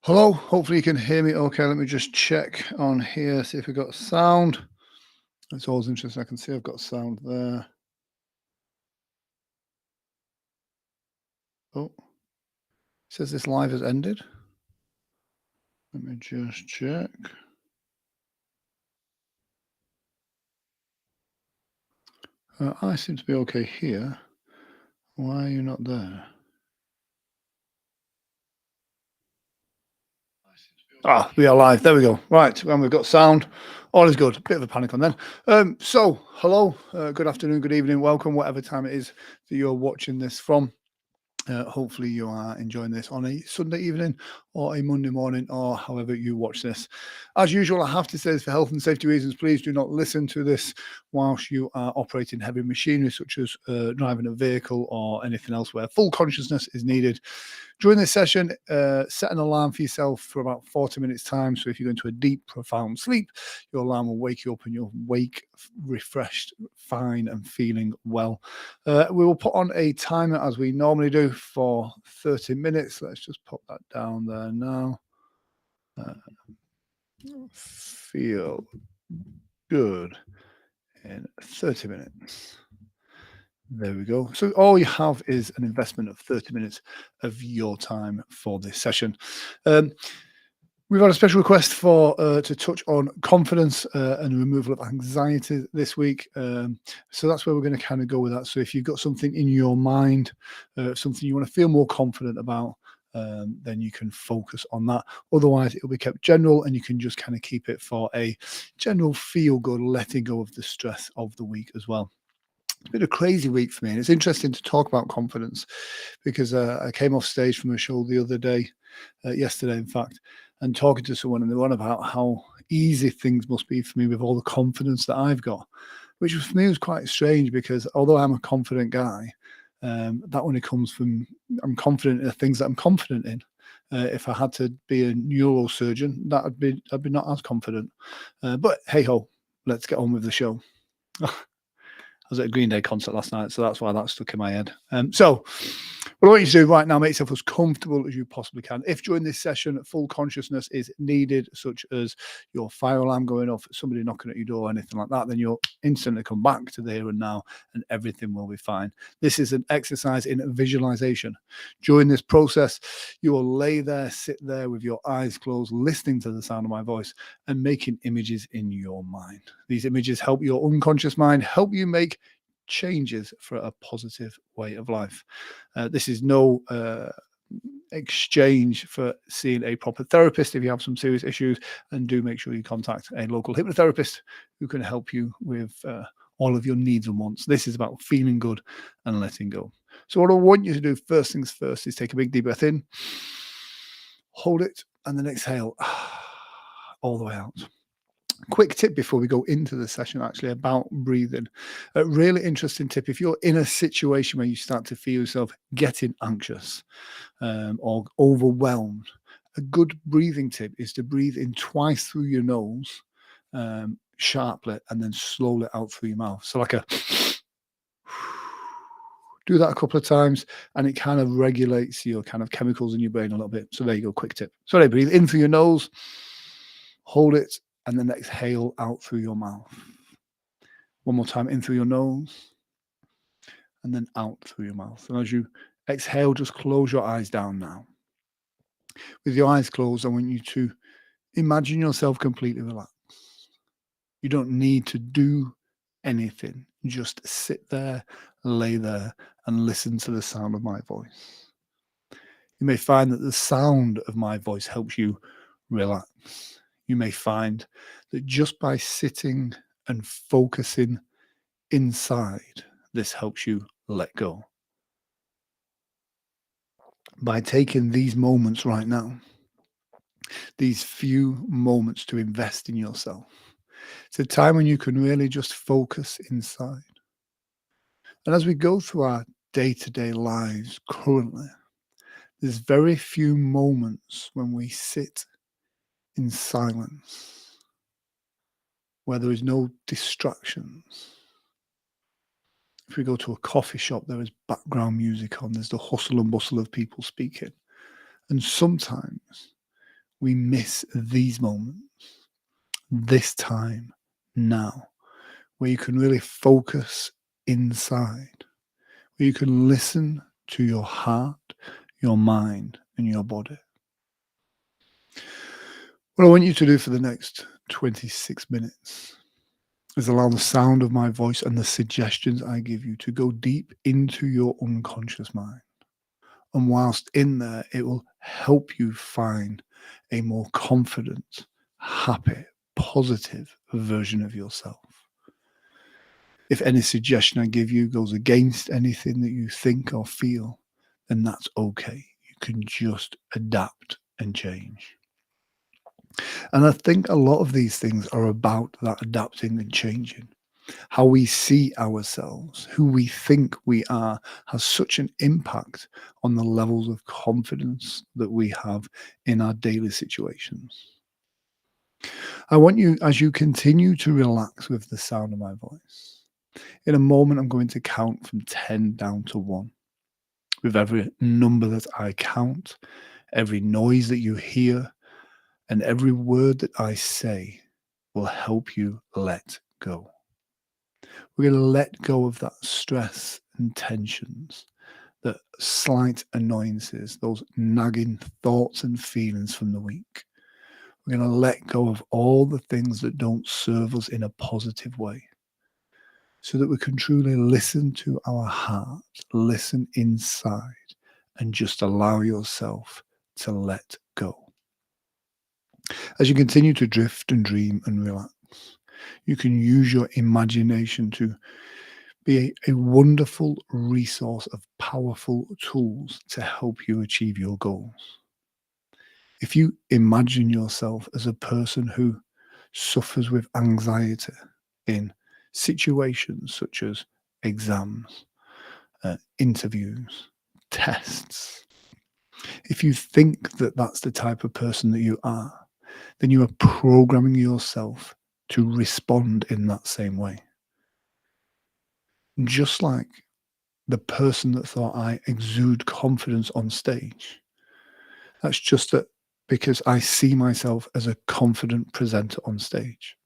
Hello, hopefully you can hear me okay. Let me just check on here, see if we've got sound. It's always interesting. I can see I've got sound there. Oh, it says this live has ended. Let me just check. I seem to be okay here. Why are you not there? Ah, we are live. There we go. Right, and we've got sound. All is good. Bit of a panic on then. Hello, good afternoon, good evening, welcome, whatever time it is that you're watching this from. Hopefully, you are enjoying this on a Sunday evening or a Monday morning or however you watch this. As usual, I have to say this for health and safety reasons. Please do not listen to this whilst you are operating heavy machinery, such as driving a vehicle or anything else where full consciousness is needed. During this session, set an alarm for yourself for about 40 minutes time. So if you go into a deep, profound sleep, your alarm will wake you up and you'll wake refreshed, fine, and feeling well. We will put on a timer as we normally do for 30 minutes. Let's just pop that down there now. Feel good in 30 minutes. There we go. So all you have is an investment of 30 minutes of your time for this session. We've had a special request for to touch on confidence and removal of anxiety this week. So that's where we're going to kind of go with that. So if you've got something in your mind, something you want to feel more confident about, then you can focus on that. Otherwise, it'll be kept general and you can just kind of keep it for a general feel good, letting go of the stress of the week as well. It's been a crazy week for me, and it's interesting to talk about confidence because I came off stage from a show the other day, yesterday, in fact, and talking to someone, and they were on about how easy things must be for me with all the confidence that I've got, which for me was quite strange because although I'm a confident guy, that only comes from I'm confident in the things that I'm confident in. If I had to be a neurosurgeon, I'd be not as confident. But hey ho, let's get on with the show. I was at a Green Day concert last night, so that's why that stuck in my head. So what I want you to do right now, make yourself as comfortable as you possibly can. If during this session full consciousness is needed, such as your fire alarm going off, somebody knocking at your door, anything like that, then you'll instantly come back to the here and now and everything will be fine. This is an exercise in visualization. During this process, you will lay there, sit there with your eyes closed, listening to the sound of my voice and making images in your mind. These images help your unconscious mind, help you make changes for a positive way of life. This is no exchange for seeing a proper therapist if you have some serious issues, and do make sure you contact a local hypnotherapist who can help you with all of your needs and wants. This is about feeling good and letting go. So what I want you to do first things first is take a big deep breath in, hold it, and then exhale all the way out. Quick tip before we go into the session actually about breathing. A really interesting tip: if you're in a situation where you start to feel yourself getting anxious or overwhelmed, a good breathing tip is to breathe in twice through your nose, sharply, and then slowly out through your mouth. So like a do that a couple of times and it kind of regulates your kind of chemicals in your brain a little bit. So there you go, quick tip. So breathe in through your nose, hold it, and then exhale out through your mouth. One more time, in through your nose, and then out through your mouth. And as you exhale, just close your eyes down now. With your eyes closed, I want you to imagine yourself completely relaxed. You don't need to do anything. Just sit there, lay there, and listen to the sound of my voice. You may find that the sound of my voice helps you relax. You may find that just by sitting and focusing inside, this helps you let go. By taking these moments right now, these few moments to invest in yourself, it's a time when you can really just focus inside. And as we go through our day-to-day lives currently, there's very few moments when we sit in silence, where there is no distractions. If we go to a coffee shop, there is background music on, there's the hustle and bustle of people speaking. And sometimes we miss these moments, this time, now, where you can really focus inside, where you can listen to your heart, your mind, and your body. What I want you to do for the next 26 minutes is allow the sound of my voice and the suggestions I give you to go deep into your unconscious mind. And whilst in there, it will help you find a more confident, happy, positive version of yourself. If any suggestion I give you goes against anything that you think or feel, then that's okay. You can just adapt and change. And I think a lot of these things are about that adapting and changing. How we see ourselves, who we think we are, has such an impact on the levels of confidence that we have in our daily situations. I want you, as you continue to relax with the sound of my voice, in a moment, I'm going to count from 10 down to 1. With every number that I count, every noise that you hear, and every word that I say will help you let go. We're going to let go of that stress and tensions, the slight annoyances, those nagging thoughts and feelings from the week. We're going to let go of all the things that don't serve us in a positive way so that we can truly listen to our heart, listen inside, and just allow yourself to let go. As you continue to drift and dream and relax, you can use your imagination to be a wonderful resource of powerful tools to help you achieve your goals. If you imagine yourself as a person who suffers with anxiety in situations such as exams, interviews, tests, if you think that that's the type of person that you are, then you are programming yourself to respond in that same way. Just like the person that thought I exude confidence on stage. That's just that because I see myself as a confident presenter on stage.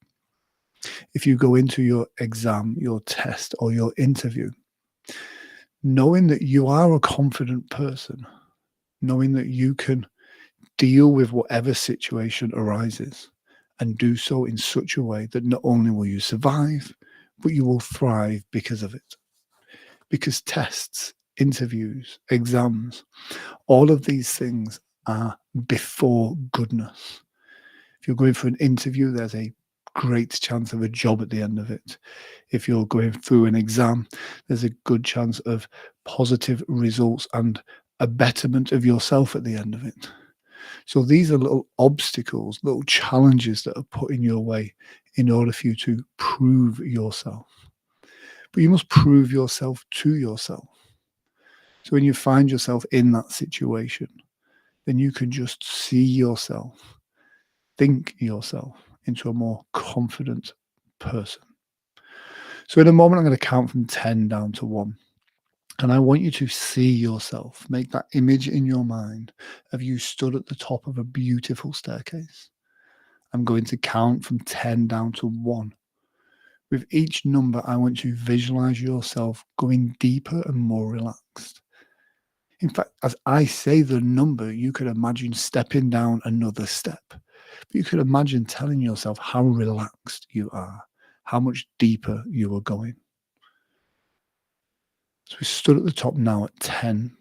If you go into your exam, your test, or your interview, knowing that you are a confident person, knowing that you can deal with whatever situation arises and do so in such a way that not only will you survive, but you will thrive because of it. Because tests, interviews, exams, all of these things are before goodness. If you're going for an interview, there's a great chance of a job at the end of it. If you're going through an exam, there's a good chance of positive results and a betterment of yourself at the end of it. So these are little obstacles, little challenges that are put in your way in order for you to prove yourself. But you must prove yourself to yourself. So when you find yourself in that situation, then you can just see yourself, think yourself into a more confident person. So in a moment, I'm going to count from 10 down to 1. And I want you to see yourself, make that image in your mind of you stood at the top of a beautiful staircase. I'm going to count from 10 down to 1. With each number, I want you to visualize yourself going deeper and more relaxed. In fact, as I say the number, you could imagine stepping down another step. But you could imagine telling yourself how relaxed you are, how much deeper you are going. So we stood at the top now at 10,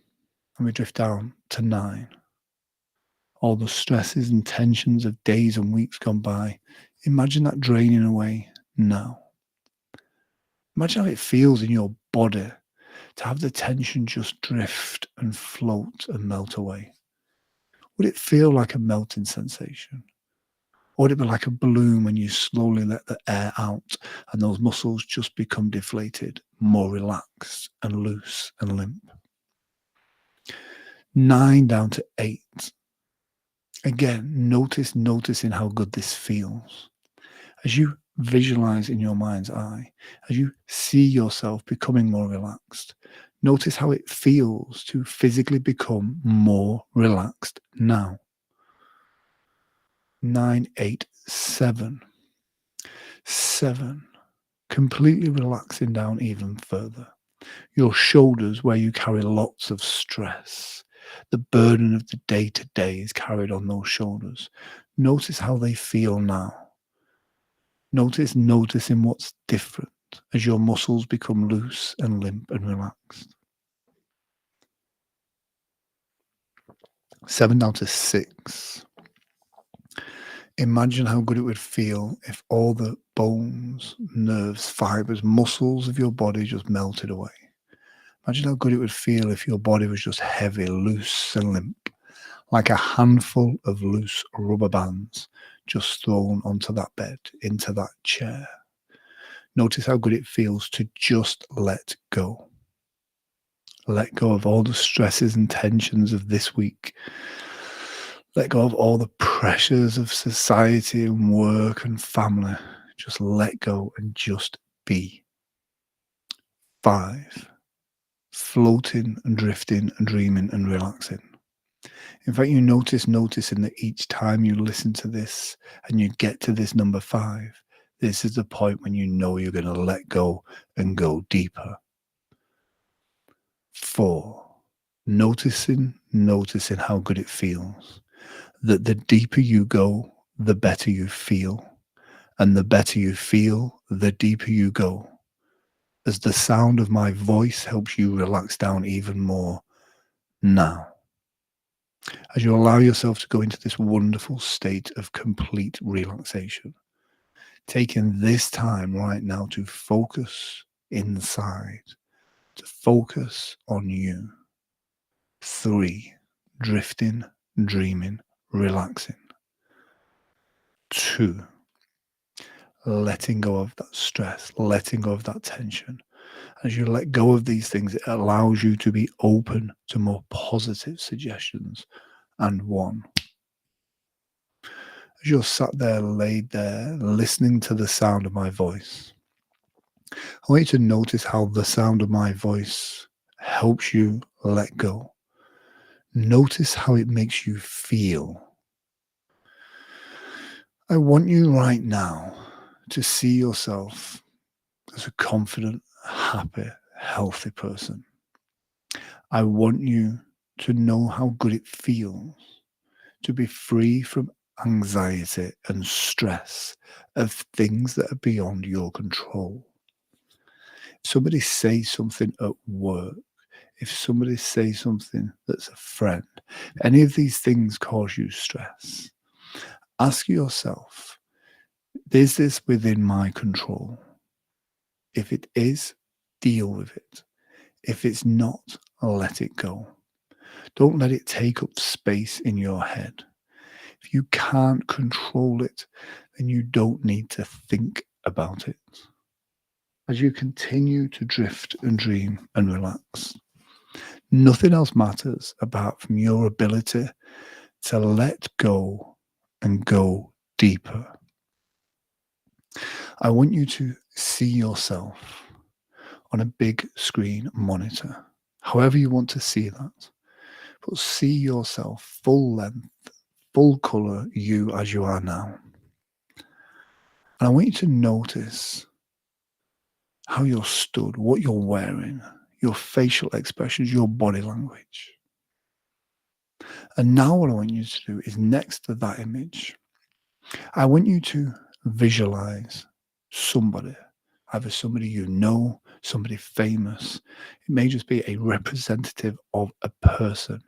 and we drift down to 9. All the stresses and tensions of days and weeks gone by, imagine that draining away now. Imagine how it feels in your body to have the tension just drift and float and melt away. Would it feel like a melting sensation? Or would it be like a balloon when you slowly let the air out and those muscles just become deflated, more relaxed and loose and limp? 9 down to 8. Again, noticing how good this feels. As you visualize in your mind's eye, as you see yourself becoming more relaxed, notice how it feels to physically become more relaxed now. 9, 8, 7. 7. Completely relaxing down even further. Your shoulders, where you carry lots of stress. The burden of the day to day is carried on those shoulders. Notice how they feel now. Noticing what's different as your muscles become loose and limp and relaxed. 7 down to 6. Imagine how good it would feel if all the bones, nerves, fibers, muscles of your body just melted away. Imagine how good it would feel if your body was just heavy, loose, and limp, like a handful of loose rubber bands just thrown onto that bed, into that chair. Notice how good it feels to just let go. Let go of all the stresses and tensions of this week. Let go of all the pressures of society and work and family. Just let go and just be. 5. Floating and drifting and dreaming and relaxing. In fact, noticing that each time you listen to this and you get to this number 5, this is the point when you know you're going to let go and go deeper. 4. Noticing how good it feels. That the deeper you go, the better you feel. And the better you feel, the deeper you go. As the sound of my voice helps you relax down even more now. As you allow yourself to go into this wonderful state of complete relaxation. Taking this time right now to focus inside, to focus on you. 3. Drifting, dreaming, relaxing. 2. Letting go of that stress, letting go of that tension. As you let go of these things, it allows you to be open to more positive suggestions. And 1. As you're sat there, laid there, listening to the sound of my voice, I want you to notice how the sound of my voice helps you let go. Notice how it makes you feel. I want you right now to see yourself as a confident, happy, healthy person. I want you to know how good it feels to be free from anxiety and stress of things that are beyond your control. If somebody says something at work, if somebody says something that's a friend, any of these things cause you stress, ask yourself, is this within my control? If it is, deal with it. If it's not, let it go. Don't let it take up space in your head. If you can't control it, then you don't need to think about it. As you continue to drift and dream and relax, nothing else matters apart from your ability to let go and go deeper. I want you to see yourself on a big screen monitor, however you want to see that. But see yourself full length, full colour, you as you are now. And I want you to notice how you're stood, what you're wearing, your facial expressions, your body language. And now what I want you to do is next to that image, I want you to visualize somebody, either somebody you know, somebody famous. It may just be a representative of a person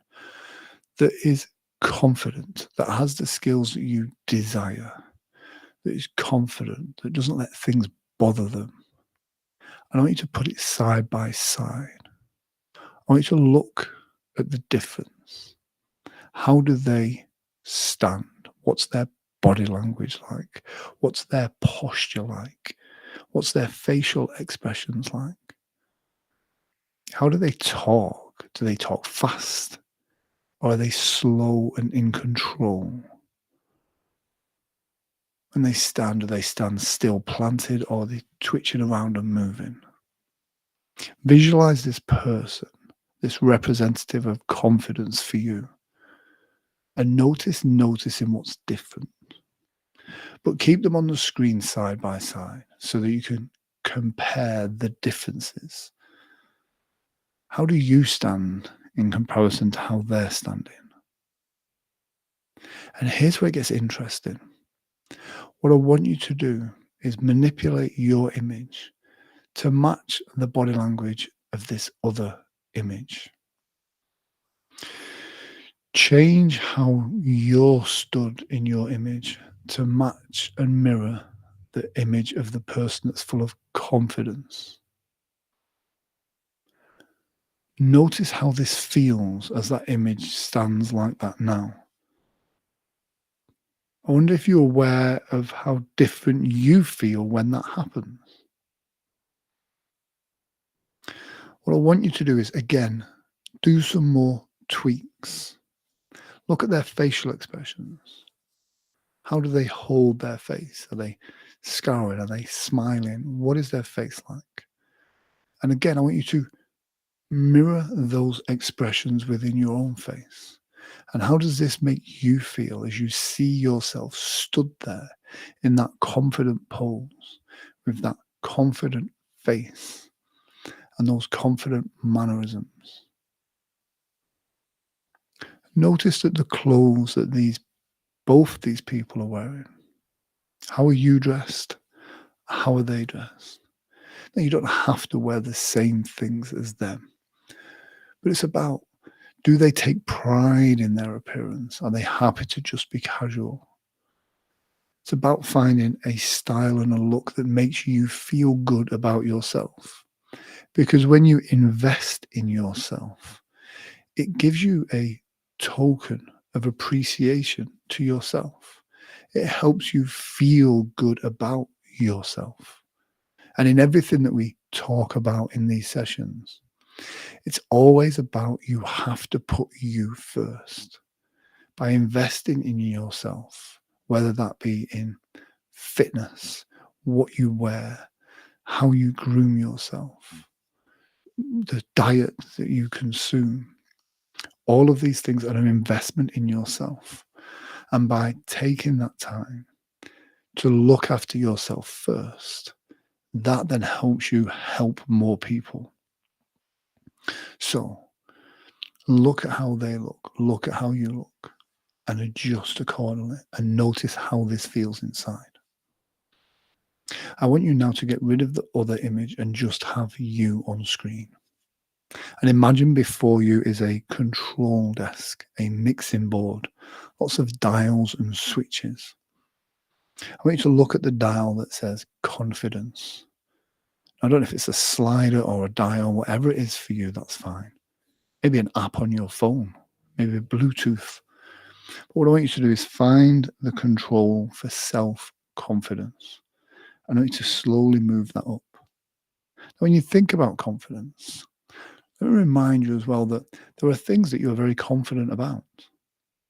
that is confident, that has the skills that you desire, that is confident, that doesn't let things bother them. And I want you to put it side by side. I want you to look at the difference. How do they stand? What's their body language like? What's their posture like? What's their facial expressions like? How do they talk? Do they talk fast? Or are they slow and in control? When they stand, do they stand still planted or are they twitching around and moving? Visualize this person, this representative of confidence for you. And noticing what's different. but keep them on the screen side by side so that you can compare the differences. How do you stand in comparison to how they're standing? And here's where it gets interesting. What I want you to do is manipulate your image to match the body language of this other image. Change how you're stood in your image to match and mirror the image of the person that's full of confidence. Notice how this feels as that image stands like that now. I wonder if you're aware of how different you feel when that happens. What I want you to do is, again, do some more tweaks. Look at their facial expressions. How do they hold their face? Are they scowling? Are they smiling? What is their face like? And again, I want you to mirror those expressions within your own face. And how does this make you feel as you see yourself stood there in that confident pose with that confident face and those confident mannerisms? Notice that the clothes that both these people are wearing. How are you dressed? How are they dressed? Now, you don't have to wear the same things as them, but it's about, do they take pride in their appearance? Are they happy to just be casual? It's about finding a style and a look that makes you feel good about yourself. Because when you invest in yourself, it gives you a token of appreciation to yourself. It helps you feel good about yourself. And in everything that we talk about in these sessions, it's always about, you have to put you first by investing in yourself, whether that be in fitness, what you wear, how you groom yourself, the diet that you consume. All of these things are an investment in yourself. And by taking that time to look after yourself first, that then helps you help more people. So look at how they look at how you look, and adjust accordingly, and notice how this feels inside. I want you now to get rid of the other image and just have you on screen. And imagine before you is a control desk, a mixing board, lots of dials and switches. I want you to look at the dial that says confidence. I don't know if it's a slider or a dial, whatever it is for you, that's fine. Maybe an app on your phone, maybe Bluetooth. But what I want you to do is find the control for self-confidence. I want you to slowly move that up. Now, when you think about confidence, let me remind you as well that there are things that you're very confident about.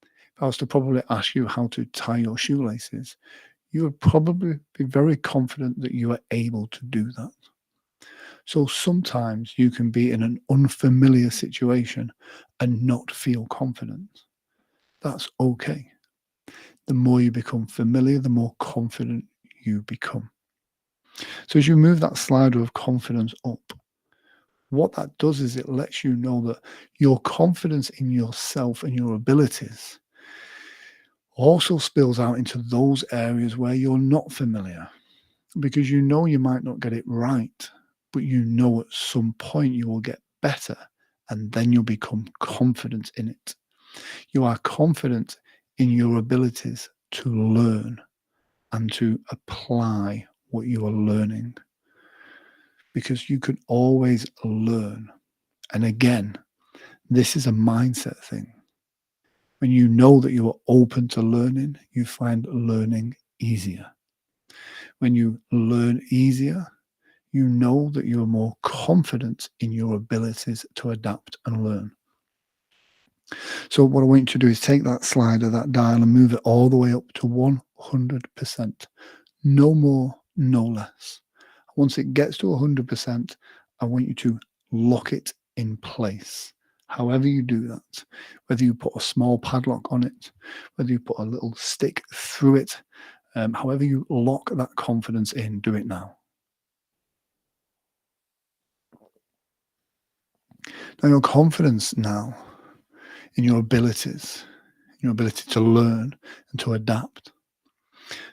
If I was to probably ask you how to tie your shoelaces, you would probably be very confident that you are able to do that. So sometimes you can be in an unfamiliar situation and not feel confident. That's okay. The more you become familiar, the more confident you become. So as you move that slider of confidence up, what that does is it lets you know that your confidence in yourself and your abilities also spills out into those areas where you're not familiar, because you know you might not get it right, but you know at some point you will get better, and then you'll become confident in it. You are confident in your abilities to learn and to apply what you are learning, because you can always learn. And again, this is a mindset thing. When you know that you are open to learning, you find learning easier. When you learn easier, you know that you are more confident in your abilities to adapt and learn. So what I want you to do is take that slider, that dial, and move it all the way up to 100%. No more, no less. Once it gets to 100%, I want you to lock it in place. However you do that, whether you put a small padlock on it, whether you put a little stick through it, However you lock that confidence in, do it now. Now, your confidence now in your ability to learn and to adapt.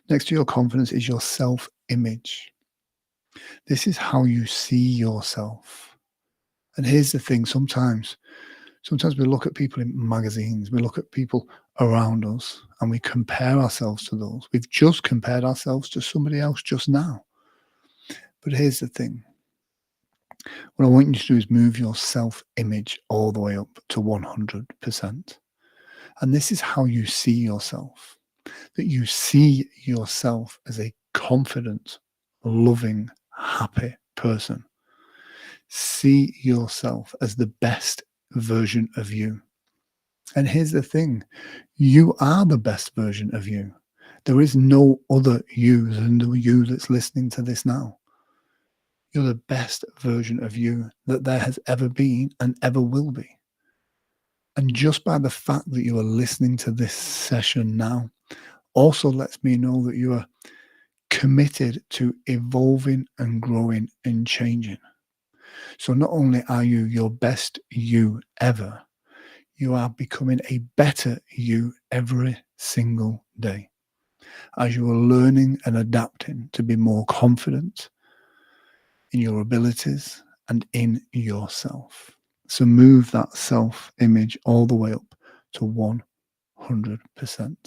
Next to your confidence is your self-image. This is how you see yourself. And here's the thing, sometimes we look at people in magazines, we look at people around us, and we compare ourselves to those. We've just compared ourselves to somebody else just now. But here's the thing. What I want you to do is move your self-image all the way up to 100%. And this is how you see yourself. That you see yourself as a confident, loving, happy person. See yourself as the best version of you. And here's the thing, you are the best version of you. There is no other you than the you that's listening to this now. You're the best version of you that there has ever been and ever will be. And just by the fact that you are listening to this session now also lets me know that you are committed to evolving and growing and changing. So not only are you your best you ever, you are becoming a better you every single day as you are learning and adapting to be more confident in your abilities and in yourself. So move that self-image all the way up to 100%. And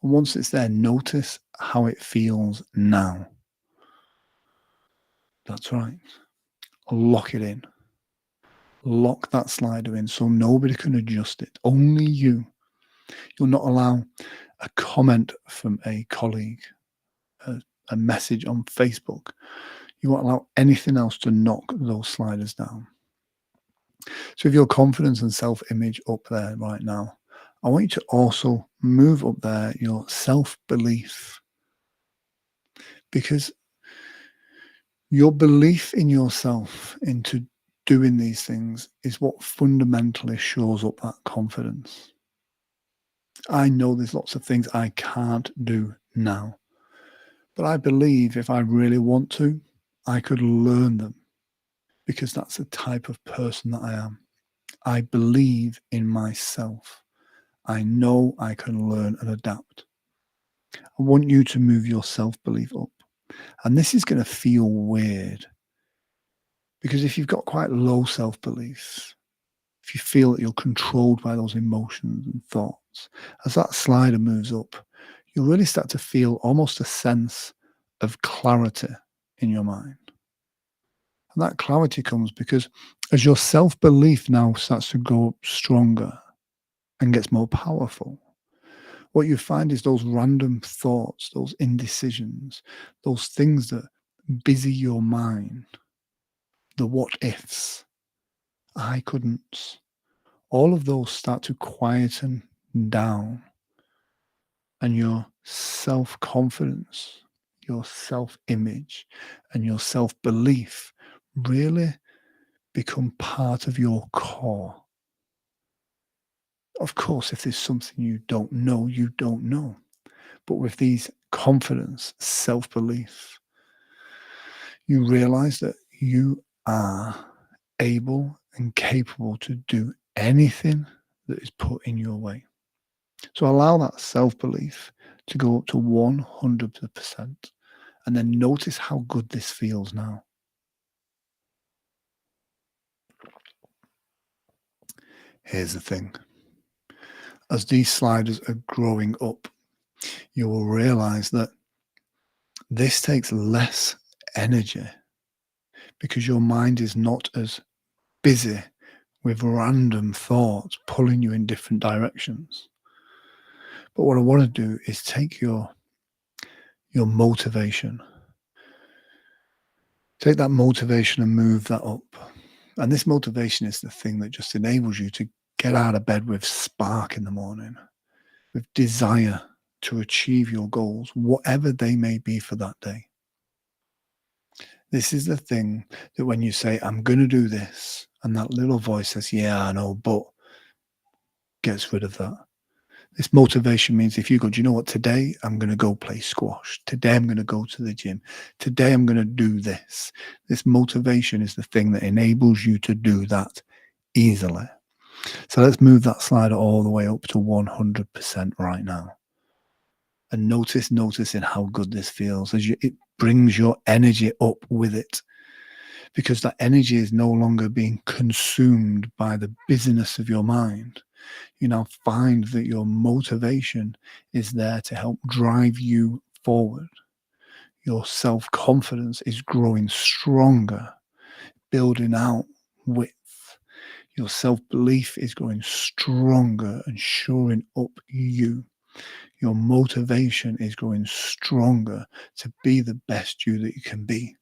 once it's there, notice how it feels now. That's right. Lock it in. Lock that slider in so nobody can adjust it. Only you. You'll not allow a comment from a colleague, a message on Facebook. You won't allow anything else to knock those sliders down. So if your confidence and self-image up there right now, I want you to also move up there your self-belief. Because your belief in yourself, into doing these things, is what fundamentally shows up that confidence. I know there's lots of things I can't do now, but I believe if I really want to, I could learn them because that's the type of person that I am. I believe in myself. I know I can learn and adapt. I want you to move your self-belief up. And this is going to feel weird because if you've got quite low self-belief, if you feel that you're controlled by those emotions and thoughts, as that slider moves up, you'll really start to feel almost a sense of clarity in your mind. And that clarity comes because as your self-belief now starts to go stronger and gets more powerful, what you find is those random thoughts, those indecisions, those things that busy your mind, the what ifs, I couldn't, all of those start to quieten down, and your self-confidence, your self-image, and your self-belief really become part of your core. Of course, if there's something you don't know, you don't know. But with these confidence, self-belief, you realize that you are able and capable to do anything that is put in your way. So allow that self-belief to go up to 100%. And then notice how good this feels now. Here's the thing. As these sliders are growing up, you will realize that this takes less energy because your mind is not as busy with random thoughts pulling you in different directions. But what I want to do is take your motivation. Take that motivation and move that up. And this motivation is the thing that just enables you to get out of bed with spark in the morning, with desire to achieve your goals, whatever they may be for that day. This is the thing that when you say, I'm going to do this, and that little voice says, yeah, I know, but gets rid of that. This motivation means if you go, do you know what? Today I'm going to go play squash. Today I'm going to go to the gym. Today I'm going to do this. This motivation is the thing that enables you to do that easily. So let's move that slider all the way up to 100% right now. And noticing how good this feels as it brings your energy up with it, because that energy is no longer being consumed by the busyness of your mind. You now find that your motivation is there to help drive you forward. Your self-confidence is growing stronger, building out width. Your self-belief is growing stronger and shoring up you. Your motivation is growing stronger to be the best you that you can be.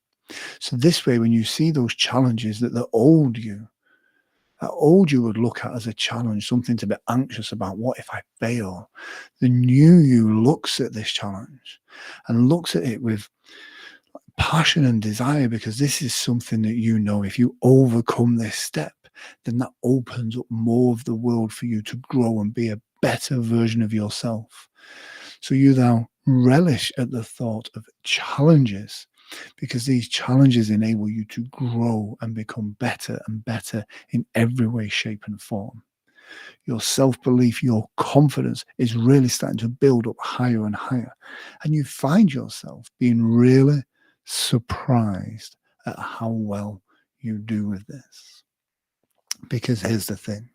So this way, when you see those challenges that the old you, would look at as a challenge, something to be anxious about. What if I fail? The new you looks at this challenge and looks at it with passion and desire, because this is something that you know if you overcome this step, then that opens up more of the world for you to grow and be a better version of yourself. So you now relish at the thought of challenges, because these challenges enable you to grow and become better and better in every way, shape, and form. Your self-belief, your confidence is really starting to build up higher and higher. And you find yourself being really surprised at how well you do with this. Because here's the thing.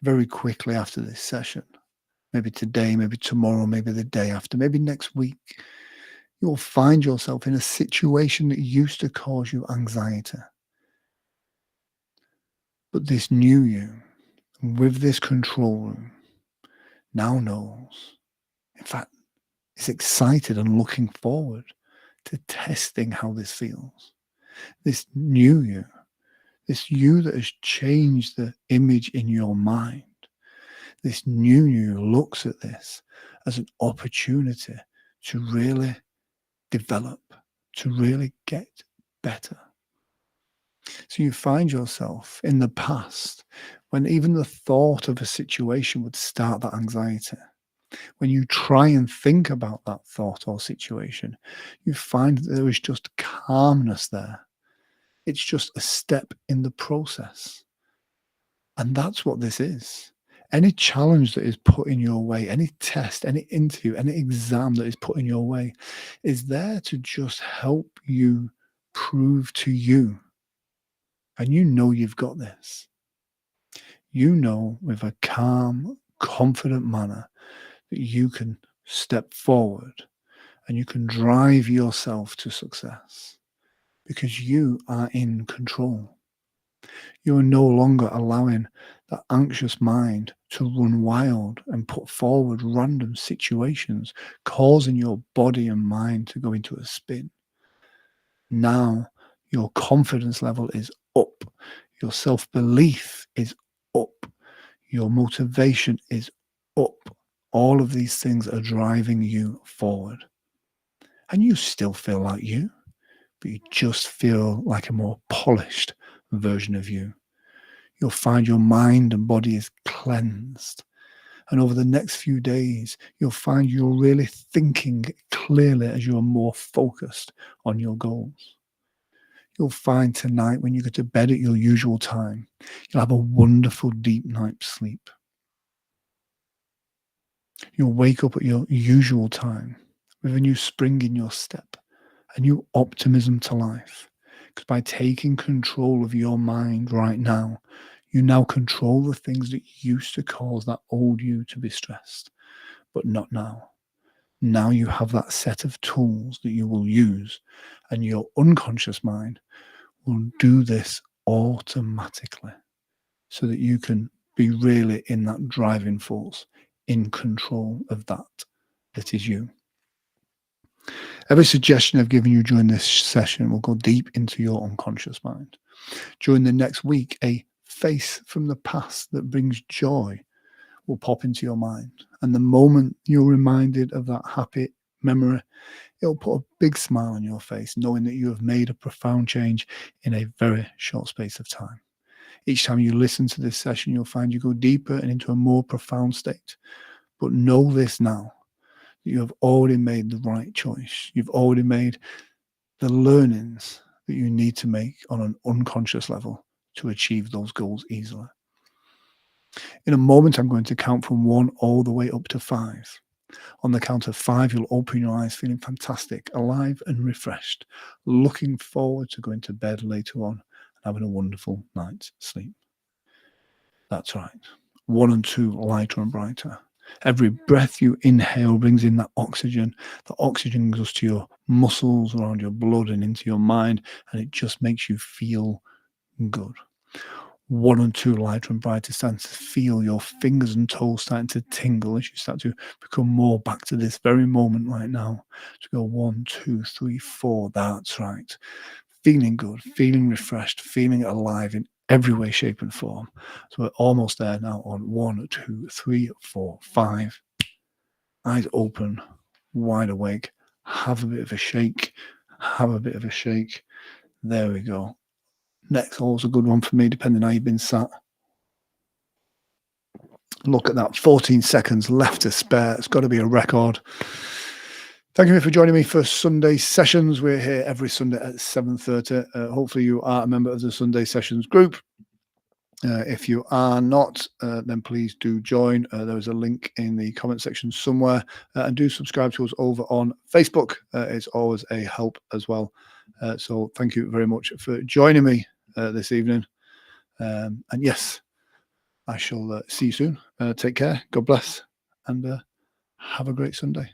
Very quickly after this session, maybe today, maybe tomorrow, maybe the day after, maybe next week, you'll find yourself in a situation that used to cause you anxiety. But this new you, with this control room, now knows, in fact, is excited and looking forward to testing how this feels. This new you, this you that has changed the image in your mind, this new you looks at this as an opportunity to really develop, to really get better. So you find yourself in the past when even the thought of a situation would start that anxiety. When you try and think about that thought or situation, you find that there is just calmness there. It's just a step in the process. And that's what this is. Any challenge that is put in your way, any test, any interview, any exam that is put in your way is there to just help you prove to you. And you know you've got this. You know with a calm, confident manner that you can step forward and you can drive yourself to success because you are in control. You are no longer allowing that anxious mind to run wild and put forward random situations, causing your body and mind to go into a spin. Now, your confidence level is up, your self belief is up, your motivation is up. All of these things are driving you forward. And you still feel like you, but you just feel like a more polished version of you. You'll find your mind and body is cleansed. And over the next few days, you'll find you're really thinking clearly as you're more focused on your goals. You'll find tonight when you go to bed at your usual time, you'll have a wonderful deep night's sleep. You'll wake up at your usual time with a new spring in your step, a new optimism to life. Because by taking control of your mind right now, you now control the things that used to cause that old you to be stressed, but not now. Now you have that set of tools that you will use, and your unconscious mind will do this automatically so that you can be really in that driving force, in control of that is you. Every suggestion I've given you during this session will go deep into your unconscious mind. During the next week, a face from the past that brings joy will pop into your mind. And the moment you're reminded of that happy memory, it'll put a big smile on your face, knowing that you have made a profound change in a very short space of time. Each time you listen to this session, you'll find you go deeper and into a more profound state. But know this now, that you have already made the right choice. You've already made the learnings that you need to make on an unconscious level to achieve those goals easily. In a moment, I'm going to count from 1 all the way up to 5. On the count of 5, you'll open your eyes feeling fantastic, alive and refreshed, looking forward to going to bed later on and having a wonderful night's sleep. That's right. 1 and 2, lighter and brighter. Every breath you inhale brings in that oxygen. The oxygen goes to your muscles, around your blood and into your mind, and it just makes you feel good. 1 and 2, lighter and brighter, starting to feel your fingers and toes starting to tingle as you start to become more back to this very moment right now. So go 1, 2, 3, 4. That's right. Feeling good, feeling refreshed, feeling alive in every way, shape, and form. So we're almost there now on 1, 2, 3, 4, 5. Eyes open, wide awake. Have a bit of a shake. Have a bit of a shake. There we go. Next always a good one for me, depending how you've been sat. Look at that, 14 seconds left to spare. It's got to be a record. Thank you for joining me for Sunday sessions. We're here every Sunday at 7:30. Hopefully you are a member of the Sunday sessions group. If you are not, then please do join. There is a link in the comment section somewhere. And do subscribe to us over on Facebook. It's always a help as well. So thank you very much for joining me this evening. And yes, I shall see you soon. Take care. God bless. And have a great Sunday.